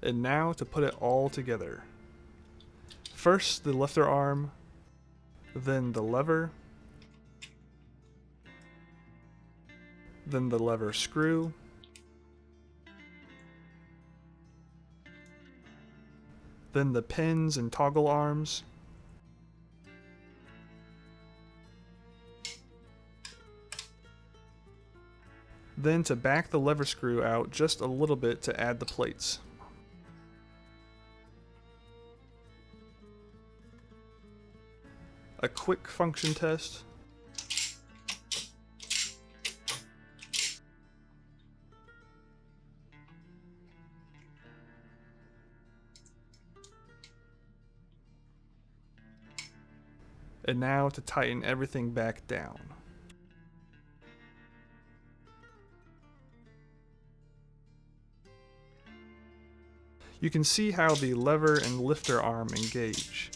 And now to put it all together. First the lifter arm, then the lever, then the lever screw, then the pins and toggle arms, then to back the lever screw out just a little bit to add the plates. A quick function test. And now to tighten everything back down. You can see how the lever and lifter arm engage.